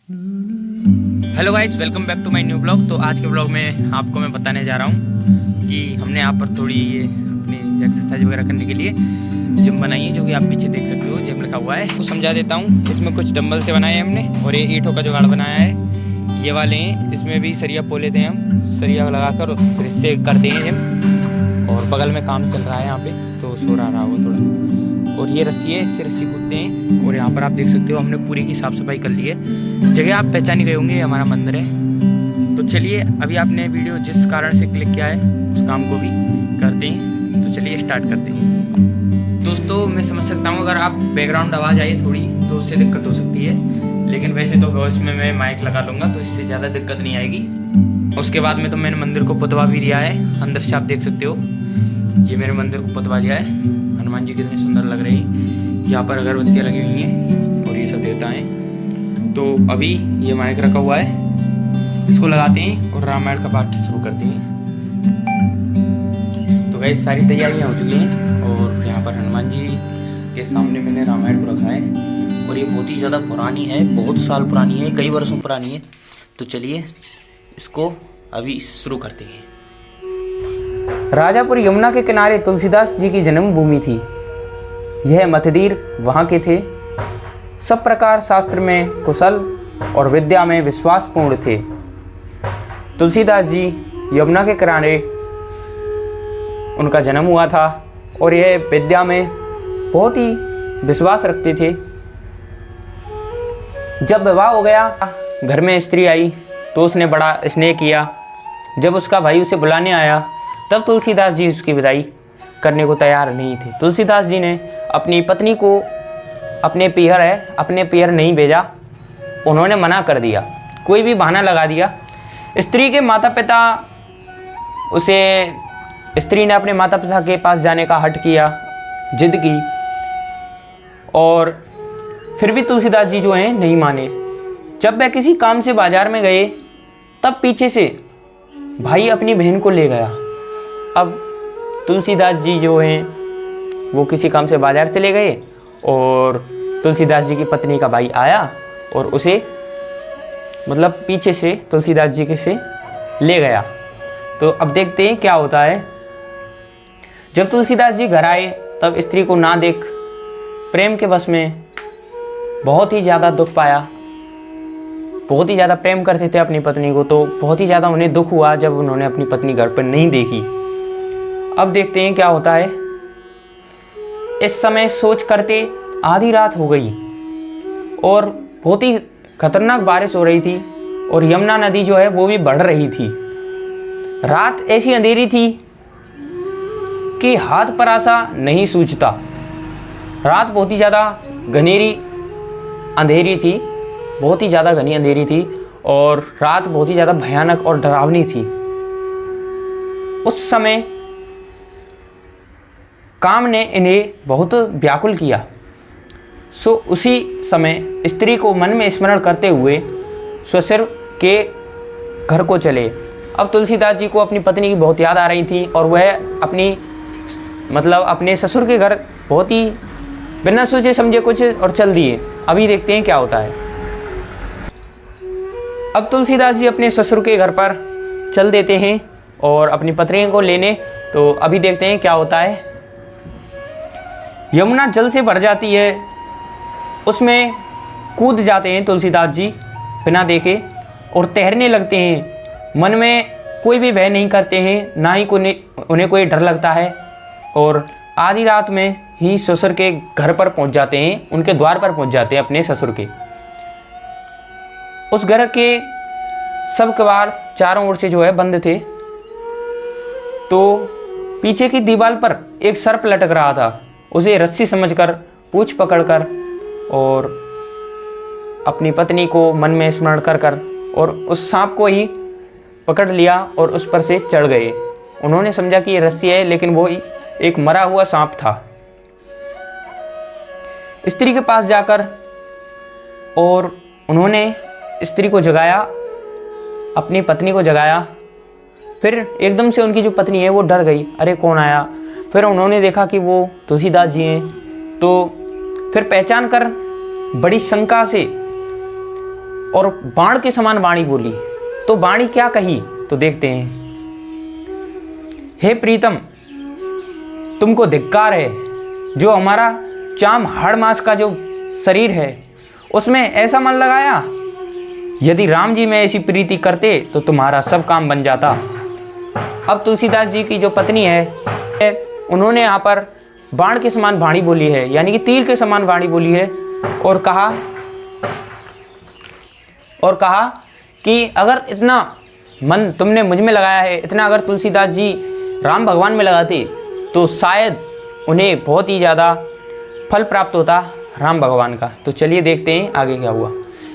Hello guys, welcome back to my new blog. तो आज के ब्लॉग में आपको मैं बताने जा रहा हूँ कि हमने यहाँ पर थोड़ी ये अपनी एक्सरसाइज वगैरह करने के लिए जिम बनाई है, जो कि आप पीछे देख सकते हो जिम लिखा हुआ है। तो समझा देता हूँ। इसमें कुछ डंबल से बनाए हैं हमने, और ये ईंटों का जुगाड़ बनाया है, ये वाले हैं। इसमें भी सरिया पो लेते हैं हम, सरिया लगाकर फिर इससे करते हैं जिम। और बगल में काम चल रहा है यहाँ पे, तो सो रहा हो थोड़ा। और ये रस्सी है, इससे रस्सी कूदते हैं। और यहाँ पर आप देख सकते हो हमने पूरी की साफ सफाई कर ली है। जगह आप पहचान ही गए होंगे, हमारा मंदिर है। तो चलिए, अभी आपने वीडियो जिस कारण से क्लिक किया है उस काम को भी करते हैं। तो चलिए स्टार्ट करते हैं। दोस्तों, मैं समझ सकता हूँ अगर आप बैकग्राउंड आवाज़ आई थोड़ी तो उससे दिक्कत हो सकती है, लेकिन वैसे तो वॉइस में मैं माइक लगा लूँगा तो इससे ज़्यादा दिक्कत नहीं आएगी। उसके बाद में तो मैंने मंदिर को पुतवा भी दिया है। अंदर से आप देख सकते हो, ये मेरे मंदिर को पुतवा दिया है। हनुमान जी कितने सुंदर लग रहे हैं। यहाँ पर अगरबत्तियाँ लगी हुई हैं और ये सब देवता हैं। तो अभी ये माइक रखा हुआ है, इसको लगाते हैं और रामायण का पाठ शुरू करते हैं। तो गाइस, सारी तैयारियाँ हो चुकी हैं और यहाँ पर हनुमान जी के सामने मैंने रामायण को रखा है। और ये बहुत ही ज़्यादा पुरानी है, बहुत साल पुरानी है, कई वर्षों पुरानी है। तो चलिए इसको अभी शुरू करते हैं। राजापुर यमुना के किनारे तुलसीदास जी की जन्मभूमि थी। यह मतदीर वहाँ के थे। सब प्रकार शास्त्र में कुशल और विद्या में विश्वासपूर्ण थे। तुलसीदास जी यमुना के किनारे उनका जन्म हुआ था और यह विद्या में बहुत ही विश्वास रखते थे। जब विवाह हो गया, घर में स्त्री आई तो उसने बड़ा स्नेह किया। जब उसका भाई उसे बुलाने आया तब तुलसीदास जी उसकी विदाई करने को तैयार नहीं थे। तुलसीदास जी ने अपनी पत्नी को अपने पीहर नहीं भेजा। उन्होंने मना कर दिया, कोई भी बहाना लगा दिया। स्त्री ने अपने माता पिता के पास जाने का हठ किया, जिद की, और फिर भी तुलसीदास जी जो हैं नहीं माने। जब वह किसी काम से बाजार में गए तब पीछे से भाई अपनी बहन को ले गया। अब तुलसीदास जी जो हैं वो किसी काम से बाजार चले गए और तुलसीदास जी की पत्नी का भाई आया और उसे पीछे से तुलसीदास जी के से ले गया। तो अब देखते हैं क्या होता है। जब तुलसीदास जी घर आए तब स्त्री को ना देख प्रेम के वश में बहुत ही ज़्यादा दुख पाया। बहुत ही ज़्यादा प्रेम करते थे अपनी पत्नी को, तो बहुत ही ज़्यादा उन्हें दुख हुआ जब उन्होंने अपनी पत्नी घर पर नहीं देखी। अब देखते हैं क्या होता है। इस समय सोच करते आधी रात हो गई और बहुत ही खतरनाक बारिश हो रही थी और यमुना नदी जो है वो भी बढ़ रही थी। रात ऐसी अंधेरी थी कि हाथ पर आसा नहीं सूझता। रात बहुत ही ज़्यादा घनेरी अंधेरी थी, बहुत ही ज़्यादा घनी अंधेरी थी और रात बहुत ही ज़्यादा भयानक और डरावनी थी। उस समय काम ने इन्हें बहुत व्याकुल किया। सो उसी समय स्त्री को मन में स्मरण करते हुए ससुर के घर को चले। अब तुलसीदास जी को अपनी पत्नी की बहुत याद आ रही थी और वह अपने ससुर के घर बहुत ही बिना सोचे समझे कुछ और चल दिए। अभी देखते हैं क्या होता है। अब तुलसीदास जी अपने ससुर के घर पर चल देते हैं और अपनी पत्नी को लेने। तो अभी देखते हैं क्या होता है। यमुना जल से भर जाती है, उसमें कूद जाते हैं तुलसीदास जी बिना देखे और तैरने लगते हैं। मन में कोई भी भय नहीं करते हैं, ना ही उन्हें कोई डर लगता है। और आधी रात में ही ससुर के घर पर पहुंच जाते हैं, उनके द्वार पर पहुंच जाते हैं अपने ससुर के। उस घर के सब कबाड़ चारों ओर से जो है बंद थे। तो पीछे की दीवार पर एक सर्प लटक रहा था। उसे रस्सी समझकर पूंछ पकड़कर और अपनी पत्नी को मन में स्मरण कर और उस सांप को ही पकड़ लिया और उस पर से चढ़ गए। उन्होंने समझा कि ये रस्सी है, लेकिन वो एक मरा हुआ सांप था। स्त्री के पास जाकर और उन्होंने स्त्री को जगाया, अपनी पत्नी को जगाया। फिर एकदम से उनकी जो पत्नी है वो डर गई, अरे कौन आया। फिर उन्होंने देखा कि वो तुलसीदास जी हैं। तो फिर पहचान कर बड़ी शंका से और बाण के समान वाणी बोली। तो वाणी क्या कही तो देखते हैं। हे प्रीतम, तुमको धिक्कार है, जो हमारा चाम हाड़ मास का जो शरीर है उसमें ऐसा मन लगाया। यदि राम जी में ऐसी प्रीति करते तो तुम्हारा सब काम बन जाता। अब तुलसीदास जी की जो पत्नी है उन्होंने यहाँ पर बाण के समान वाणी बोली है, यानी कि तीर के समान वाणी बोली है, और कहा कि अगर इतना मन तुमने मुझ में लगाया है, इतना अगर तुलसीदास जी राम भगवान में लगाते तो शायद उन्हें बहुत ही ज़्यादा फल प्राप्त होता राम भगवान का। तो चलिए देखते हैं आगे क्या हुआ।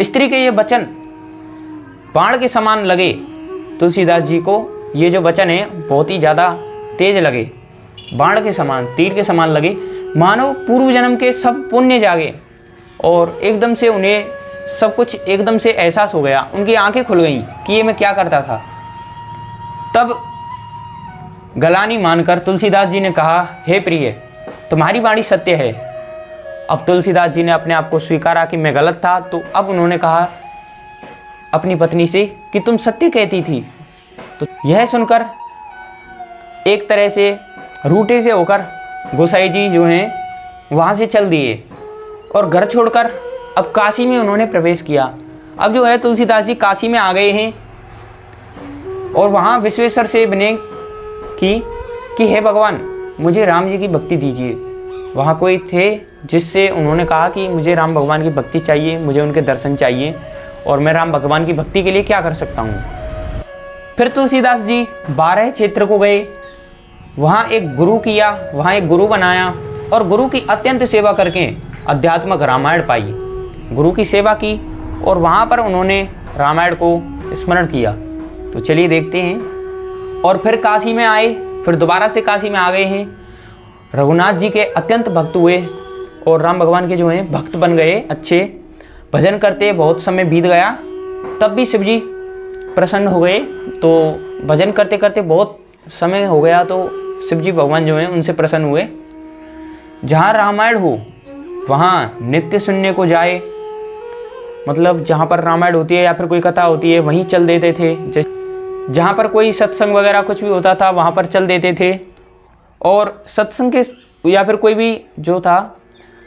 स्त्री के ये वचन बाण के समान लगे तुलसीदास जी को। ये जो वचन है बहुत ही ज़्यादा तेज लगे, बाण के समान, तीर के समान लगे, मानो पूर्व जन्म के सब पुण्य जागे और एकदम से उन्हें सब कुछ एकदम से एहसास हो गया। उनकी आंखें खुल गईं कि ये मैं क्या करता था। तब गलानी मानकर तुलसीदास जी ने कहा, हे प्रिय, तुम्हारी वाणी सत्य है। अब तुलसीदास जी ने अपने आप को स्वीकारा कि मैं गलत था। तो अब उन्होंने कहा अपनी पत्नी से कि तुम सत्य कहती थी। तो यह सुनकर एक तरह से रूठे से होकर गोसाई जी जो हैं वहाँ से चल दिए और घर छोड़कर अब काशी में उन्होंने प्रवेश किया। अब जो है तुलसीदास जी काशी में आ गए हैं और वहाँ विश्वेश्वर से विनय कि हे भगवान, मुझे राम जी की भक्ति दीजिए। वहाँ कोई थे जिससे उन्होंने कहा कि मुझे राम भगवान की भक्ति चाहिए, मुझे उनके दर्शन चाहिए और मैं राम भगवान की भक्ति के लिए क्या कर सकता हूँ। फिर तुलसीदास जी 12 क्षेत्र को गए, वहाँ एक गुरु किया, वहाँ एक गुरु बनाया और गुरु की अत्यंत सेवा करके आध्यात्मिक रामायण पाई। गुरु की सेवा की और वहाँ पर उन्होंने रामायण को स्मरण किया। तो चलिए देखते हैं। और फिर काशी में आए, फिर दोबारा से काशी में आ गए हैं। रघुनाथ जी के अत्यंत भक्त हुए और राम भगवान के जो हैं भक्त बन गए, अच्छे भजन करते बहुत समय बीत गया। तब भी शिव जी प्रसन्न हो गए। तो भजन करते करते बहुत समय हो गया तो शिव जी भगवान जो हैं उनसे प्रसन्न हुए। जहाँ रामायण हो वहाँ नित्य सुनने को जाए, मतलब जहाँ पर रामायण होती है या फिर कोई कथा होती है वहीं चल देते थे। जहाँ पर कोई सत्संग वगैरह कुछ भी होता था वहाँ पर चल देते थे और सत्संग के या फिर कोई भी जो था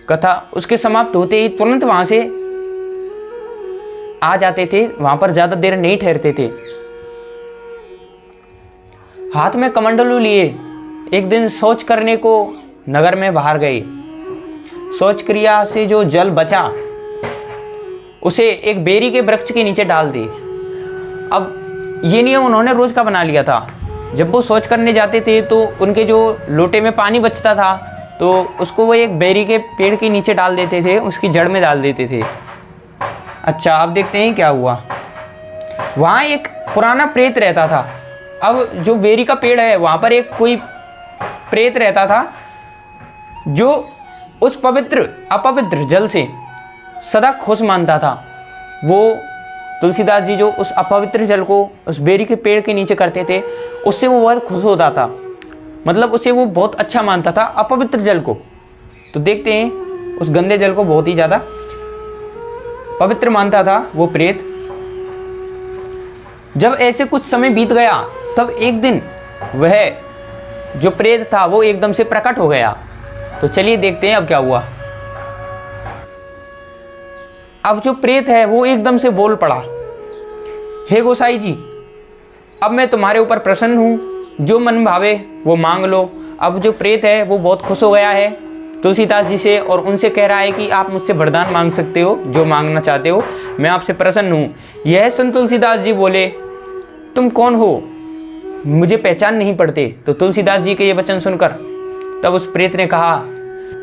कथा उसके समाप्त होते ही तुरंत वहाँ से आ जाते थे। वहाँ पर ज़्यादा देर नहीं ठहरते थे। हाथ में कमंडलू लिए एक दिन शौच करने को नगर में बाहर गए। शौच क्रिया से जो जल बचा उसे एक बेरी के वृक्ष के नीचे डाल दी। अब ये नियम उन्होंने रोज का बना लिया था। जब वो शौच करने जाते थे तो उनके जो लोटे में पानी बचता था तो उसको वो एक बेरी के पेड़ के नीचे डाल देते थे, उसकी जड़ में डाल देते थे। अच्छा, अब देखते हैं क्या हुआ। वहाँ एक पुराना प्रेत रहता था। अब जो बेरी का पेड़ है वहाँ पर एक कोई प्रेत रहता था जो उस अपवित्र जल से सदा खुश मानता था। वो तुलसीदास जी जो उस अपवित्र जल को उस बेरी के पेड़ के नीचे करते थे उससे वो बहुत खुश होता था, मतलब उसे वो बहुत अच्छा मानता था अपवित्र जल को। तो देखते हैं उस गंदे जल को बहुत ही ज़्यादा पवित्र मानता था वो प्रेत। जब ऐसे कुछ समय बीत गया तब एक दिन वह जो प्रेत था वो एकदम से प्रकट हो गया। तो चलिए देखते हैं अब क्या हुआ। अब जो प्रेत है वो एकदम से बोल पड़ा, हे गोसाई जी, अब मैं तुम्हारे ऊपर प्रसन्न हूँ, जो मन भावे वो मांग लो। अब जो प्रेत है वो बहुत खुश हो गया है तुलसीदास जी से और उनसे कह रहा है कि आप मुझसे वरदान मांग सकते हो, जो मांगना चाहते हो, मैं आपसे प्रसन्न हूँ। यह सुन तुलसीदास जी बोले, तुम कौन हो, मुझे पहचान नहीं पड़ते। तो तुलसीदास जी के ये वचन सुनकर तब उस प्रेत ने कहा,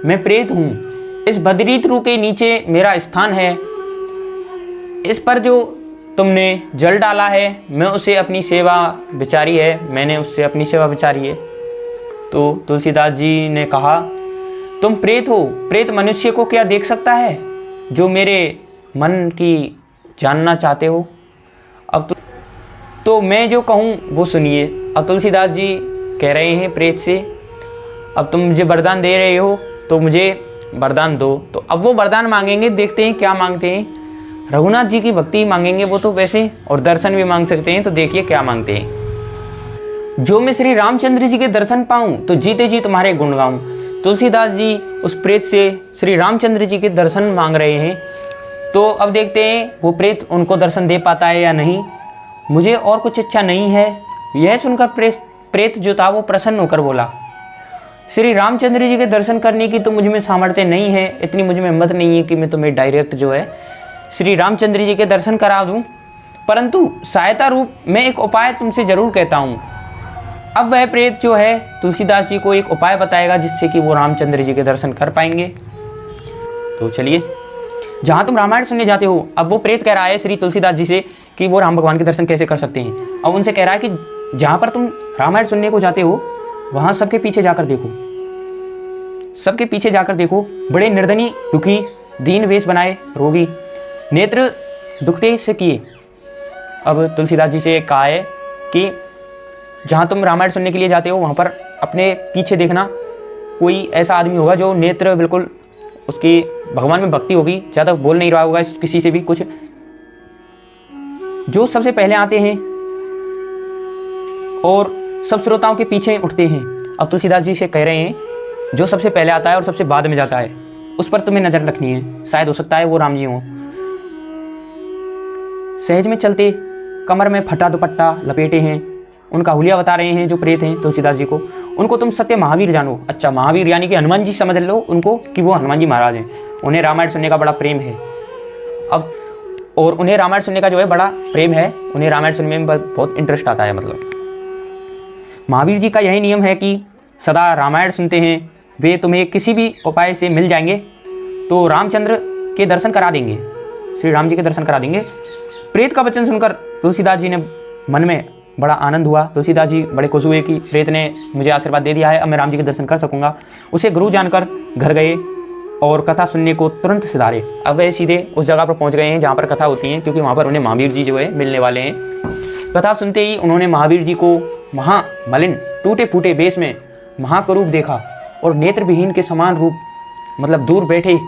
मैं प्रेत हूँ, इस भद्रीतरु के नीचे मेरा स्थान है। इस पर जो तुमने जल डाला है मैं उसे अपनी सेवा विचारी है, मैंने उससे अपनी सेवा विचारी है। तो तुलसीदास जी ने कहा, तुम प्रेत हो, प्रेत मनुष्य को क्या देख सकता है जो मेरे मन की जानना चाहते हो। अब तो मैं जो कहूँ वो सुनिए। अब तुलसीदास जी कह रहे हैं प्रेत से, अब तुम मुझे वरदान दे रहे हो तो मुझे वरदान दो। तो अब वो वरदान मांगेंगे, देखते हैं क्या मांगते हैं। रघुनाथ जी की भक्ति मांगेंगे वो तो वैसे, और दर्शन भी मांग सकते हैं। तो देखिए क्या मांगते हैं। जो मैं श्री रामचंद्र जी के दर्शन पाऊं तो जीते जी तुम्हारे गुण गाऊं। तुलसीदास जी उस प्रेत से श्री रामचंद्र जी के दर्शन मांग रहे हैं। तो अब देखते हैं वो प्रेत उनको दर्शन दे पाता है या नहीं। मुझे और कुछ इच्छा नहीं है। यह सुनकर प्रेत जो था वो प्रसन्न होकर बोला, श्री रामचंद्र जी के दर्शन करने की तो मुझ में सामर्थ्य नहीं है, इतनी मुझ में हिम्मत नहीं है कि मैं तुम्हें डायरेक्ट जो है श्री रामचंद्र जी के दर्शन करा दूं, परंतु सहायता रूप मैं एक उपाय तुमसे जरूर कहता हूं। अब वह प्रेत जो है तुलसीदास जी को एक उपाय बताएगा जिससे कि वो रामचंद्र जी के दर्शन कर पाएंगे। तो चलिए, जहां तुम रामायण सुनने जाते हो, अब वो प्रेत कह रहा है श्री तुलसीदास जी से कि वो राम भगवान के दर्शन कैसे कर सकते हैं। अब उनसे कह रहा है कि जहां पर तुम रामायण सुनने को जाते हो वहां सबके पीछे जाकर देखो, सबके पीछे जाकर देखो, बड़े निर्धनी, दुखी, दीन वेश बनाए, रोगी, नेत्र दुखते से किए। अब तुलसीदास जी से कहा है कि जहाँ तुम रामायण सुनने के लिए जाते हो वहाँ पर अपने पीछे देखना, कोई ऐसा आदमी होगा जो नेत्र बिल्कुल उसकी भगवान में भक्ति होगी, ज़्यादा बोल नहीं रहा होगा किसी से भी कुछ, जो सबसे पहले आते हैं और सब श्रोताओं के पीछे उठते हैं। अब तुलसीदास जी से कह रहे हैं जो सबसे पहले आता है और सबसे बाद में जाता है उस पर तुम्हें नज़र रखनी है, शायद हो सकता है वो राम जी हों। सहज में चलते, कमर में फटा दुपट्टा लपेटे हैं, उनका हुलिया बता रहे हैं जो प्रेत हैं तुलसीदास जी को। उनको तुम सत्य महावीर जानो। अच्छा, महावीर यानी कि हनुमान जी समझ लो उनको कि वो हनुमान जी महाराज हैं। उन्हें रामायण सुनने का बड़ा प्रेम है। अब और उन्हें रामायण सुनने का जो है बड़ा प्रेम है, उन्हें रामायण सुनने में बहुत इंटरेस्ट आता है। मतलब महावीर जी का यही नियम है कि सदा रामायण सुनते हैं। वे तुम्हें किसी भी उपाय से मिल जाएंगे तो रामचंद्र के दर्शन करा देंगे, श्री राम जी के दर्शन करा देंगे। प्रेत का वचन सुनकर तुलसीदास जी ने मन में बड़ा आनंद हुआ। तुलसीदास जी बड़े खुश हुए कि प्रेत ने मुझे आशीर्वाद दे दिया है, अब मैं राम जी के दर्शन कर सकूंगा। उसे गुरु जानकर घर गए और कथा सुनने को तुरंत सिधारे। अब वे सीधे उस जगह पर पहुंच गए हैं जहाँ पर कथा होती है, क्योंकि वहाँ पर उन्हें महावीर जी जो है मिलने वाले हैं। कथा सुनते ही उन्होंने महावीर जी को महामलिन टूटे फूटे वेश में महाकरूप देखा और नेत्र विहीन के समान रूप, मतलब दूर बैठे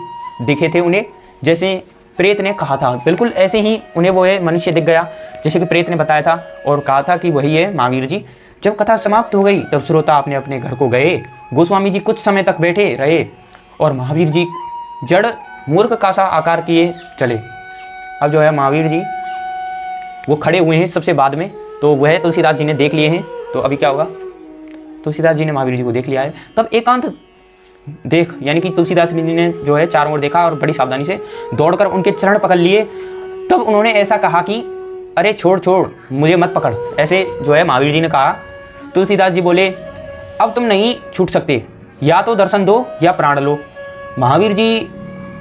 दिखे थे उन्हें, जैसे प्रेत ने कहा था। बिल्कुल ऐसे ही उन्हें वो है मनुष्य दिख गया जैसे कि प्रेत ने बताया था और कहा था कि वही है महावीर जी। जब कथा समाप्त हो गई तब श्रोता अपने अपने घर को गए। गोस्वामी जी कुछ समय तक बैठे रहे और महावीर जी जड़ मूर्ख का सा आकार किए चले। अब जो है महावीर जी वो खड़े हुए हैं सबसे बाद में, तो वह तुलसीदास जी ने देख लिए हैं। तो अभी क्या होगा, तुलसीदास जी ने महावीर जी को देख लिया है। तब एकांत देख, यानी कि तुलसीदास जी ने जो है चारों ओर देखा और बड़ी सावधानी से दौड़कर उनके चरण पकड़ लिए। तब उन्होंने ऐसा कहा कि अरे छोड़ छोड़, मुझे मत पकड़, ऐसे जो है महावीर जी ने कहा। तुलसीदास जी बोले अब तुम नहीं छूट सकते, या तो दर्शन दो या प्राण लो। महावीर जी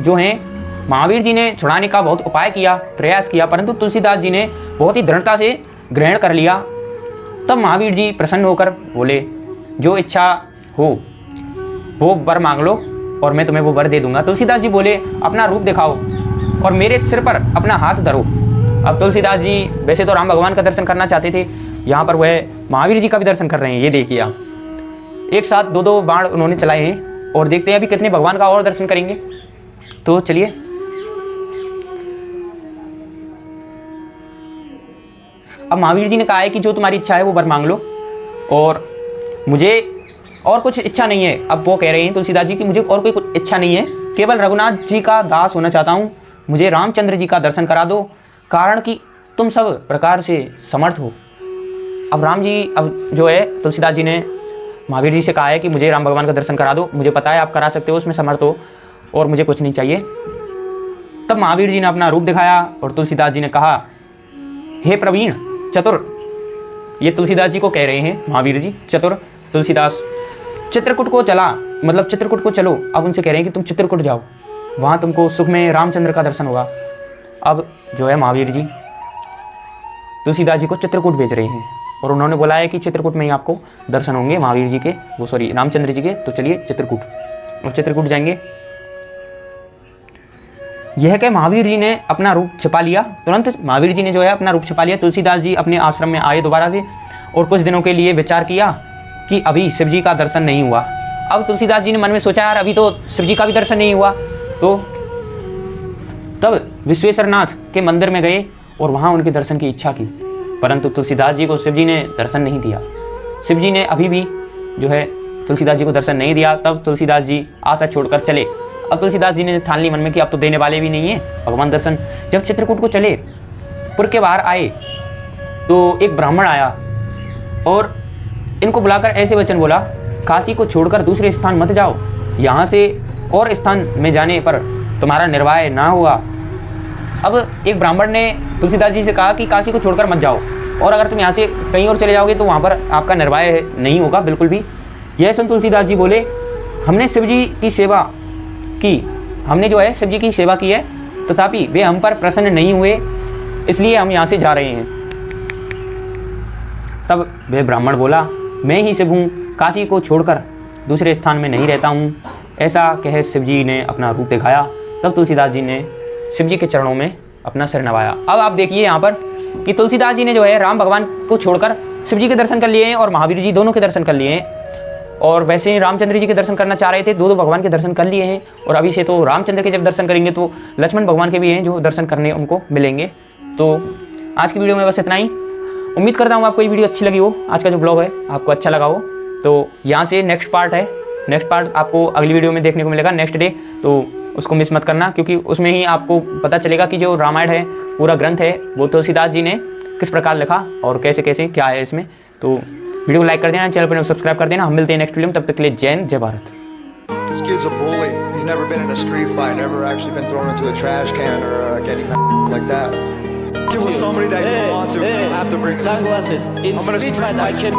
जो हैं, महावीर जी ने छुड़ाने का बहुत उपाय किया, प्रयास किया, परंतु तुलसीदास जी ने बहुत ही दृढ़ता से ग्रहण कर लिया। तब महावीर जी प्रसन्न होकर बोले जो इच्छा हो वो वर मांग लो और मैं तुम्हें वो वर दे दूंगा। तुलसीदास जी बोले अपना रूप दिखाओ और मेरे सिर पर अपना हाथ धरो। अब तुलसीदास जी वैसे तो राम भगवान का दर्शन करना चाहते थे, यहाँ पर वह महावीर जी का भी दर्शन कर रहे हैं। ये देखिए आप, एक साथ दो दो बाण उन्होंने चलाए हैं और देखते हैं अभी कितने भगवान का और दर्शन करेंगे। तो चलिए, अब महावीर जी ने कहा है कि जो तुम्हारी इच्छा है वो वर मांग लो और मुझे और कुछ इच्छा नहीं है। अब वो कह रहे हैं तुलसीदास जी कि मुझे और कोई कुछ इच्छा नहीं है, केवल रघुनाथ जी का दास होना चाहता हूँ, मुझे रामचंद्र जी का दर्शन करा दो, कारण कि तुम सब प्रकार से समर्थ हो। अब राम जी, अब जो है तुलसीदास जी ने महावीर जी से कहा है कि मुझे राम भगवान का दर्शन करा दो, मुझे पता है आप करा सकते हो, उसमें समर्थ हो और मुझे कुछ नहीं चाहिए। तब महावीर जी ने अपना रूप दिखाया और तुलसीदास जी ने कहा हे प्रवीण चतुर, ये तुलसीदास जी को कह रहे हैं महावीर जी, चतुर तुलसीदास, चित्रकूट को चला, मतलब चित्रकूट को चलो। अब उनसे कह रहे हैं कि तुम चित्रकूट जाओ, वहाँ तुमको सुख में रामचंद्र का दर्शन होगा। अब जो है महावीर जी तुलसीदास जी को चित्रकूट भेज रहे हैं और उन्होंने बोला है कि चित्रकूट में ही आपको दर्शन होंगे महावीर जी के, वो सॉरी रामचंद्र जी के। तो चलिए चित्रकूट, और चित्रकूट जाएंगे। यह कह महावीर जी ने अपना रूप छिपा लिया। तुरंत महावीर जी ने जो है अपना रूप छिपा लिया। तुलसीदास जी अपने आश्रम में आए दोबारा से और कुछ दिनों के लिए विचार किया कि अभी शिव जी का दर्शन नहीं हुआ। अब तुलसीदास जी ने मन में सोचा यार अभी तो शिव जी का भी दर्शन नहीं हुआ, तो तब विश्वेश्वरनाथ के मंदिर में गए और वहाँ उनके दर्शन की इच्छा की, परंतु तुलसीदास जी को शिव जी ने दर्शन नहीं दिया। शिव जी ने अभी भी जो है तुलसीदास जी को दर्शन नहीं दिया। तब तुलसीदास जी आशा छोड़कर चले। अब तुलसीदास जी ने ठान ली मन में कि अब तो देने वाले भी नहीं है भगवान दर्शन। जब चित्रकूट को चले, पुर के बाहर आए तो एक ब्राह्मण आया और इनको बुलाकर ऐसे वचन बोला, काशी को छोड़कर दूसरे स्थान मत जाओ, यहाँ से और स्थान में जाने पर तुम्हारा निर्वाह ना होगा। अब एक ब्राह्मण ने तुलसीदास जी से कहा कि काशी को छोड़कर मत जाओ, और अगर तुम यहाँ से कहीं और चले जाओगे तो वहाँ पर आपका निर्वाह नहीं होगा बिल्कुल भी। यह सुन तुलसीदास जी बोले, हमने शिव जी की सेवा की, हमने जो है शिव जी की सेवा की है, तथापि वे हम पर प्रसन्न नहीं हुए, इसलिए हम यहाँ से जा रहे हैं। तब वह ब्राह्मण बोला, मैं ही शिव हूँ, काशी को छोड़कर दूसरे स्थान में नहीं रहता हूँ। ऐसा कह शिव जी ने अपना रूप दिखाया। तब तुलसीदास जी ने शिव जी के चरणों में अपना सिर नवाया। अब आप देखिए यहाँ पर कि तुलसीदास जी ने जो है राम भगवान को छोड़कर शिव जी के दर्शन कर लिए हैं और महावीर जी दोनों के दर्शन कर लिए हैं। और वैसे ही रामचंद्र जी के दर्शन करना चाह रहे थे, दो भगवान के दर्शन कर लिए हैं। और अभी से तो रामचंद्र के जब दर्शन करेंगे तो लक्ष्मण भगवान के भी हैं जो दर्शन करने उनको मिलेंगे। तो आज की वीडियो में बस इतना ही। उम्मीद करता हूँ आपको ये वीडियो अच्छी लगी हो, आज का जो ब्लॉग है आपको अच्छा लगा हो। तो यहाँ से नेक्स्ट पार्ट है, नेक्स्ट पार्ट आपको अगली वीडियो में देखने को मिलेगा नेक्स्ट डे, तो उसको मिस मत करना, क्योंकि उसमें ही आपको पता चलेगा कि जो रामायण है पूरा ग्रंथ है वो तुलसीदास जी ने किस प्रकार लिखा और कैसे कैसे क्या है इसमें। तो वीडियो को लाइक कर देना, चैनल पर सब्सक्राइब कर देना। हम मिलते हैं नेक्स्ट वीडियो में, तब तक के लिए जय हिंद, जय Bharat. This kid's a bully. He's never been in a street fight, never actually been thrown into a trash can or anything like that. Kid was somebody that you want to have to bring. Sunglasses. In street fight, I can.